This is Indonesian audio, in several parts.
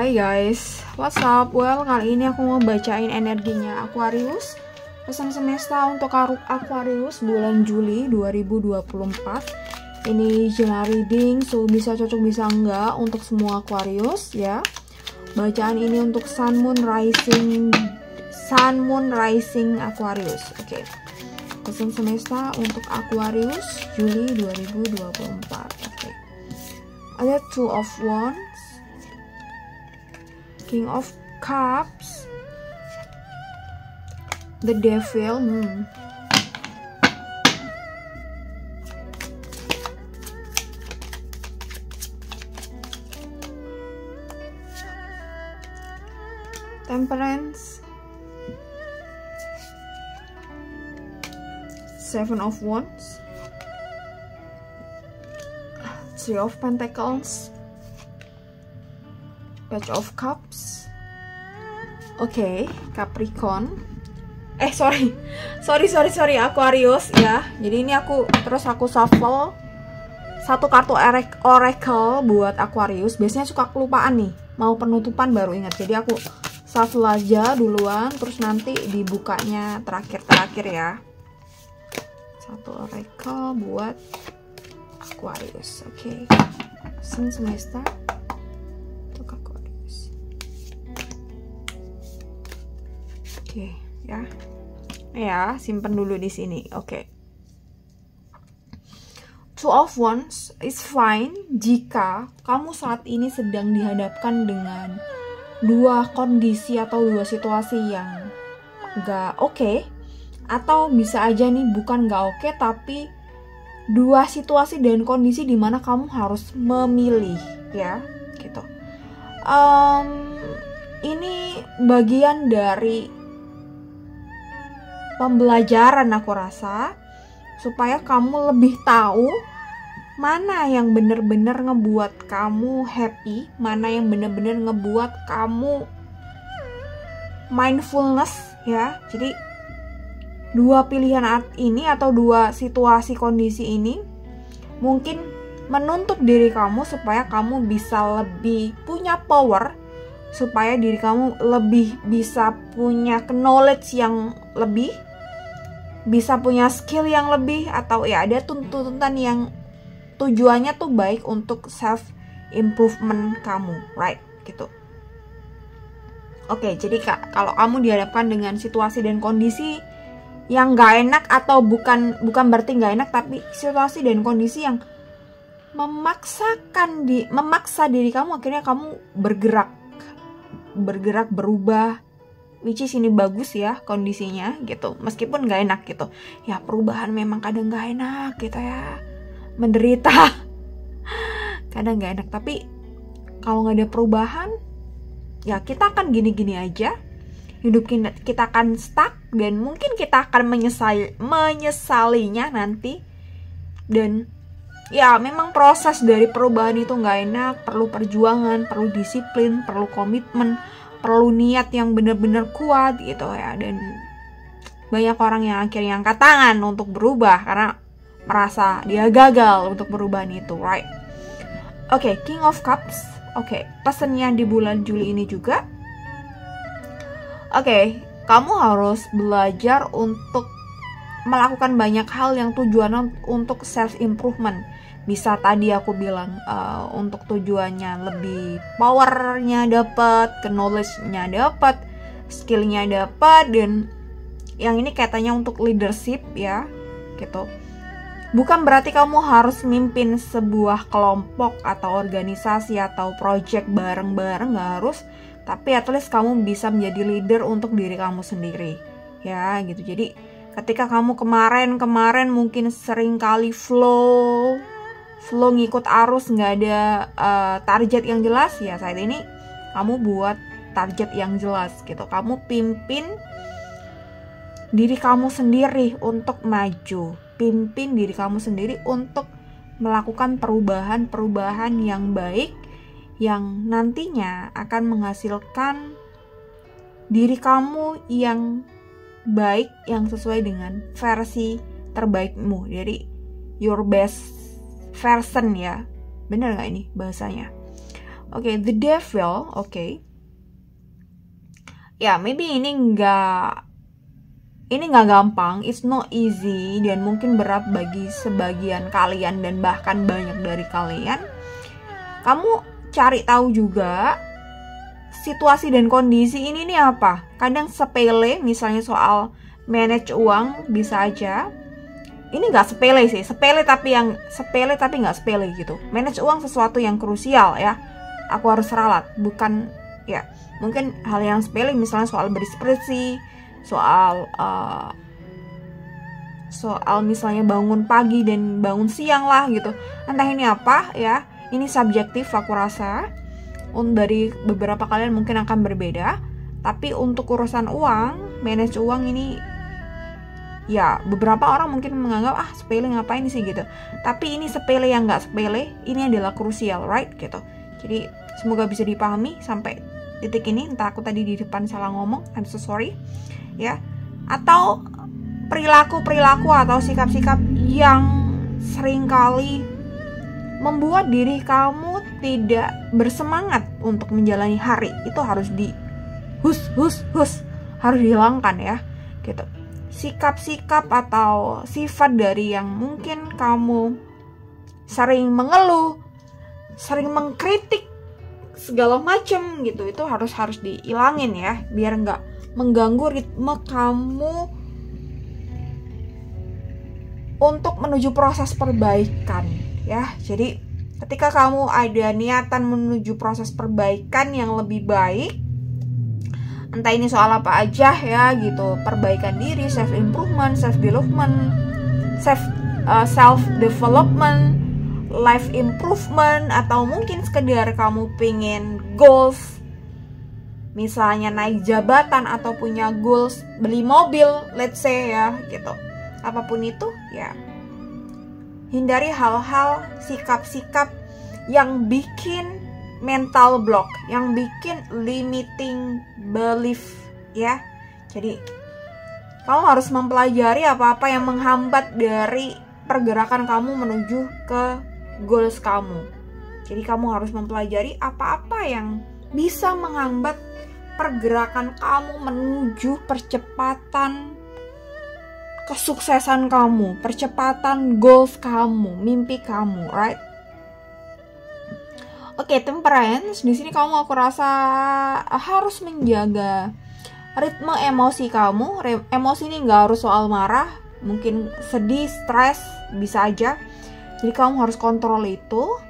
Hai guys, what's up? Well, kali ini aku mau bacain energinya Aquarius. Pesan semesta untuk Aquarius bulan Juli 2024. Ini general reading, so bisa cocok bisa enggak untuk semua Aquarius ya. Bacaan ini untuk Sun Moon Rising Aquarius. Oke. Pesan semesta untuk Aquarius Juli 2024. Oke. Ada Two of Wands, King of Cups, the Devil, Temperance, Seven of Wands, Three of Pentacles, Page of Cups. Oke, Capricorn. Sorry Aquarius ya. Jadi ini aku shuffle satu kartu oracle buat Aquarius. Biasanya suka kelupaan nih, mau penutupan baru ingat. Jadi aku shuffle aja duluan, terus nanti dibukanya terakhir ya. Satu oracle buat Aquarius. Oke. Pesan semesta untuk Aquarius. Oke, ya simpen dulu di sini. Oke. Two of Wands is fine jika kamu saat ini sedang dihadapkan dengan dua kondisi atau dua situasi yang gak oke, atau bisa aja nih bukan gak oke, tapi dua situasi dan kondisi dimana kamu harus memilih ya, gitu. Ini bagian dari pembelajaran aku rasa, supaya kamu lebih tahu mana yang bener-bener ngebuat kamu happy, mana yang bener-bener ngebuat kamu mindfulness ya. Jadi dua pilihan ini atau dua situasi kondisi ini mungkin menuntut diri kamu supaya kamu bisa lebih punya power, supaya diri kamu lebih bisa punya knowledge yang lebih, bisa punya skill yang lebih, atau ya ada tuntutan yang tujuannya tuh baik untuk self improvement kamu, right? Gitu. Oke, jadi kalau kamu dihadapkan dengan situasi dan kondisi yang gak enak, atau bukan berarti gak enak, tapi situasi dan kondisi yang memaksa diri kamu, akhirnya kamu bergerak, berubah, which is ini bagus ya kondisinya gitu, meskipun gak enak gitu ya. Perubahan memang kadang gak enak gitu ya, menderita kadang gak enak, tapi kalau gak ada perubahan ya kita akan gini-gini aja, hidup kita akan stuck, dan mungkin kita akan menyesalinya nanti. Dan ya memang proses dari perubahan itu gak enak, perlu perjuangan, perlu disiplin, perlu komitmen, perlu niat yang benar-benar kuat gitu ya. Dan banyak orang yang akhirnya angkat tangan untuk berubah karena merasa dia gagal untuk perubahan itu, right? Oke, King of Cups. Oke, pesannya di bulan Juli ini juga, oke, kamu harus belajar untuk melakukan banyak hal yang tujuannya untuk self improvement. Bisa tadi aku bilang untuk tujuannya lebih powernya dapat, knowledge-nya dapat, skill-nya dapat, dan yang ini katanya untuk leadership ya, gitu. Bukan berarti kamu harus mimpin sebuah kelompok atau organisasi atau project bareng-bareng, nggak harus. Tapi at least kamu bisa menjadi leader untuk diri kamu sendiri ya, gitu. Jadi ketika kamu kemarin mungkin sering kali flow ngikut arus, nggak ada target yang jelas ya, saat ini kamu buat target yang jelas gitu. Kamu pimpin diri kamu sendiri untuk maju, pimpin diri kamu sendiri untuk melakukan perubahan yang baik, yang nantinya akan menghasilkan diri kamu yang baik, yang sesuai dengan versi terbaikmu. Jadi your best version ya, bener gak ini bahasanya? Oke, the devil, oke. Ya, maybe ini nggak gampang, it's not easy, dan mungkin berat bagi sebagian kalian dan bahkan banyak dari kalian. Kamu cari tahu juga situasi dan kondisi ini nih apa. Kadang sepele, misalnya soal manage uang bisa aja. Ini nggak sepele sih, sepele tapi nggak sepele gitu. Manage uang sesuatu yang krusial ya. Aku harus ralat, bukan ya. Mungkin hal yang sepele misalnya soal bersih-bersih, soal misalnya bangun pagi dan bangun siang lah gitu. Entah ini apa ya. Ini subjektif aku rasa. Dari beberapa kalian mungkin akan berbeda. Tapi untuk urusan uang, manage uang ini ya beberapa orang mungkin menganggap sepele ngapain sih gitu. Tapi ini sepele yang nggak sepele, ini adalah krusial, right gitu. Jadi semoga bisa dipahami sampai titik ini. Entah aku tadi di depan salah ngomong, I'm so sorry ya. Atau perilaku atau sikap-sikap yang seringkali membuat diri kamu tidak bersemangat untuk menjalani hari, itu harus harus dihilangkan ya gitu. Sikap-sikap atau sifat dari yang mungkin kamu sering mengeluh, sering mengkritik segala macam gitu, itu harus dihilangin ya, biar nggak mengganggu ritme kamu untuk menuju proses perbaikan ya. Jadi ketika kamu ada niatan menuju proses perbaikan yang lebih baik, entah ini soal apa aja ya gitu, perbaikan diri, self improvement, self development, life improvement, atau mungkin sekedar kamu pengen goals, misalnya naik jabatan atau punya goals beli mobil, let's say ya gitu. Apapun itu ya, hindari hal-hal, sikap-sikap yang bikin mental block, yang bikin limiting belief ya. Jadi kamu harus mempelajari apa-apa yang menghambat dari pergerakan kamu menuju ke goals kamu. Jadi kamu harus mempelajari apa-apa yang bisa menghambat pergerakan kamu menuju percepatan kesuksesan kamu, percepatan goals kamu, mimpi kamu, right? Oke, temperance. Di sini aku rasa harus menjaga ritme emosi kamu. Emosi ini nggak harus soal marah, mungkin sedih, stres, bisa aja. Jadi kamu harus kontrol itu.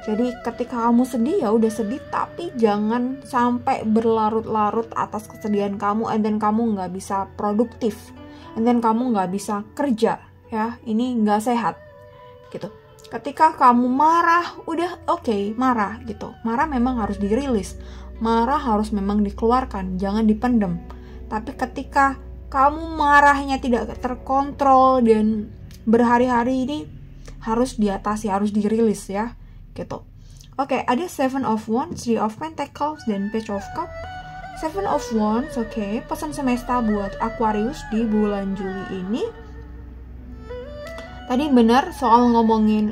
Jadi ketika kamu sedih ya udah sedih, tapi jangan sampai berlarut-larut atas kesedihan kamu, and then kamu nggak bisa produktif, and then kamu nggak bisa kerja ya. Ini nggak sehat gitu. Ketika kamu marah, udah oke, marah gitu. Marah memang harus dirilis, marah harus memang dikeluarkan, jangan dipendam. Tapi ketika kamu marahnya tidak terkontrol dan berhari-hari, ini harus diatasi, harus dirilis ya gitu. Oke, ada Seven of Wands, Three of Pentacles, dan Page of Cups. Seven of Wands, oke, pesan semesta buat Aquarius di bulan Juli ini. Tadi benar soal ngomongin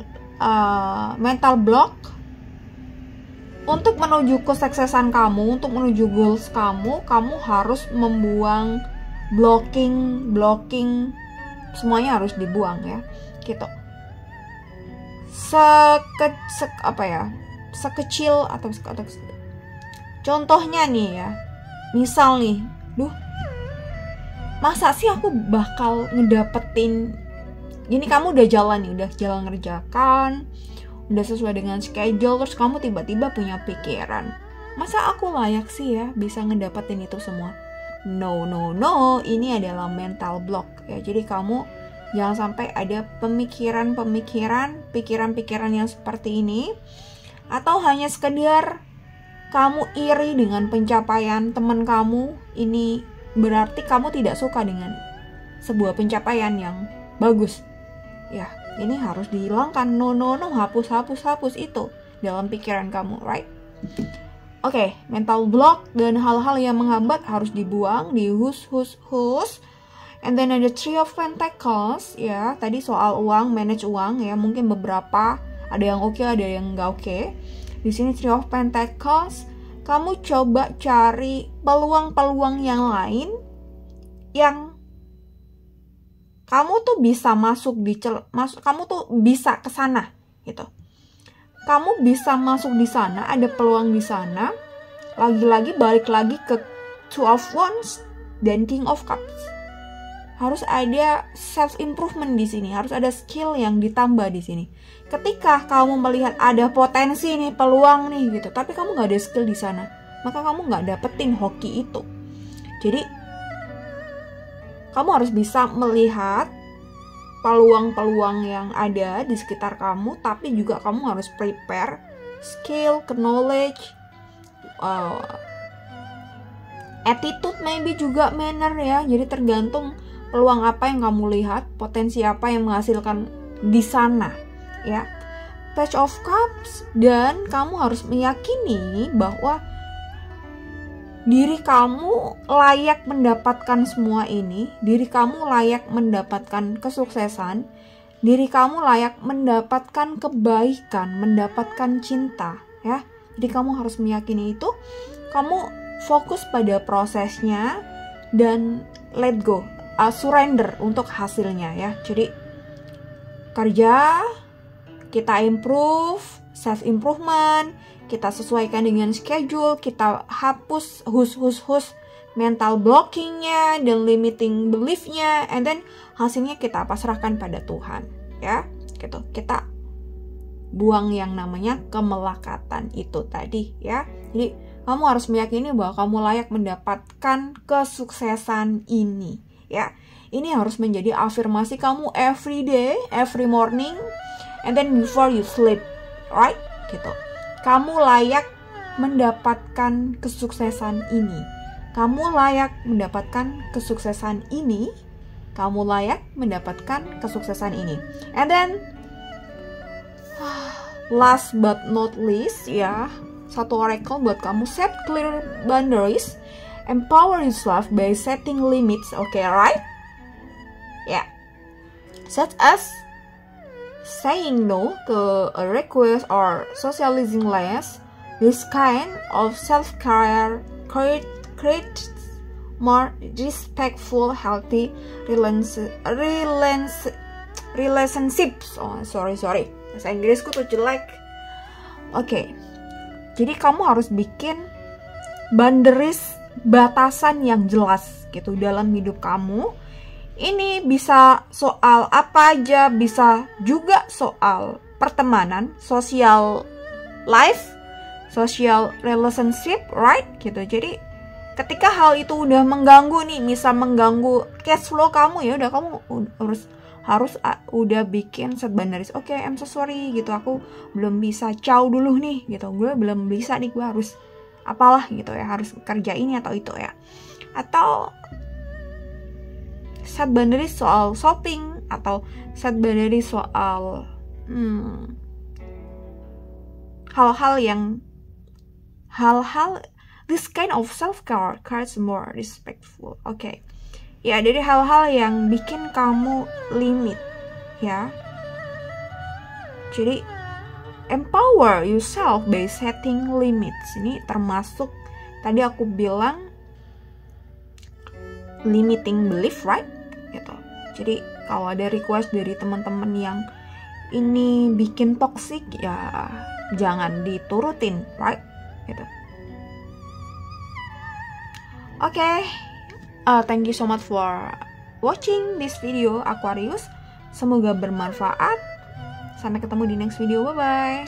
mental block. Untuk menuju kesuksesan kamu, untuk menuju goals kamu harus membuang blocking, semuanya harus dibuang ya, gitu. Sekecil atau contohnya nih ya, misal nih, masa sih aku bakal ngedapetin gini, kamu udah jalan nih, udah jalan ngerjakan, udah sesuai dengan schedule, terus kamu tiba-tiba punya pikiran, masa aku layak sih ya bisa ngedapetin itu semua? No, ini adalah mental block ya. Jadi kamu jangan sampai ada pikiran-pikiran yang seperti ini, atau hanya sekedar kamu iri dengan pencapaian teman kamu. Ini berarti kamu tidak suka dengan sebuah pencapaian yang bagus. Ya, ini harus dihilangkan. No, hapus itu dalam pikiran kamu, right? Oke, mental block dan hal-hal yang menghambat harus dibuang, dihus. And then ada Three of Pentacles ya, tadi soal uang, manage uang ya, mungkin beberapa ada yang oke, ada yang nggak oke. Di sini Three of Pentacles, kamu coba cari peluang-peluang yang lain yang kamu tuh bisa kamu tuh bisa ke sana gitu. Kamu bisa masuk di sana, ada peluang di sana. Lagi-lagi balik lagi ke Two of Wands dan King of Cups. Harus ada self improvement di sini, harus ada skill yang ditambah di sini. Ketika kamu melihat ada potensi nih, peluang nih gitu, tapi kamu nggak ada skill di sana, maka kamu nggak dapetin hoki itu. Jadi kamu harus bisa melihat peluang-peluang yang ada di sekitar kamu, tapi juga kamu harus prepare skill, knowledge, attitude, maybe juga manner ya. Jadi tergantung peluang apa yang kamu lihat, potensi apa yang menghasilkan di sana ya. Page of Cups, dan kamu harus meyakini bahwa diri kamu layak mendapatkan semua ini, diri kamu layak mendapatkan kesuksesan, diri kamu layak mendapatkan kebaikan, mendapatkan cinta ya. Jadi kamu harus meyakini itu, kamu fokus pada prosesnya dan let go, surrender untuk hasilnya ya. Jadi kerja, kita improve, self improvement, kita sesuaikan dengan schedule, kita hapus mental blockingnya dan limiting beliefnya, and then hasilnya kita pasrahkan pada Tuhan ya gitu. Kita buang yang namanya kemelekatan itu tadi ya. Jadi kamu harus meyakini bahwa kamu layak mendapatkan kesuksesan ini ya. Ini harus menjadi afirmasi kamu every day, every morning, and then before you sleep, right? Gitu. Kamu layak mendapatkan kesuksesan ini. Kamu layak mendapatkan kesuksesan ini. Kamu layak mendapatkan kesuksesan ini. And then last but not least ya, satu oracle buat kamu, set clear boundaries, empower yourself by setting limits. Okay, right? Ya, such as saying no to a request or socializing less. This kind of self-care creates more respectful, healthy relationships. Oh, sorry. Bahasa Inggrisku tuh jelek. Oke. Jadi kamu harus bikin boundaries, batasan yang jelas gitu dalam hidup kamu. Ini bisa soal apa aja, bisa juga soal pertemanan, social life, social relationship, right? Gitu. Jadi ketika hal itu udah mengganggu nih, bisa mengganggu cash flow kamu, ya udah kamu harus udah bikin set boundaries. Oke, I'm so sorry gitu, aku belum bisa ciao dulu nih gitu, gue belum bisa nih, gue harus apalah gitu ya, harus kerja ini atau itu ya. Atau set boundaries soal shopping, atau set boundaries soal hal-hal this kind of self-care cards more respectful. Oke. Ya, dari hal-hal yang bikin kamu limit ya. Jadi empower yourself by setting limits. Ini termasuk tadi aku bilang limiting belief, right? Gitu. Jadi kalau ada request dari teman-teman yang ini bikin toxic, ya jangan diturutin, right? Gitu. Oke. Thank you so much for watching this video, Aquarius. Semoga bermanfaat. Sampai ketemu di next video. Bye-bye.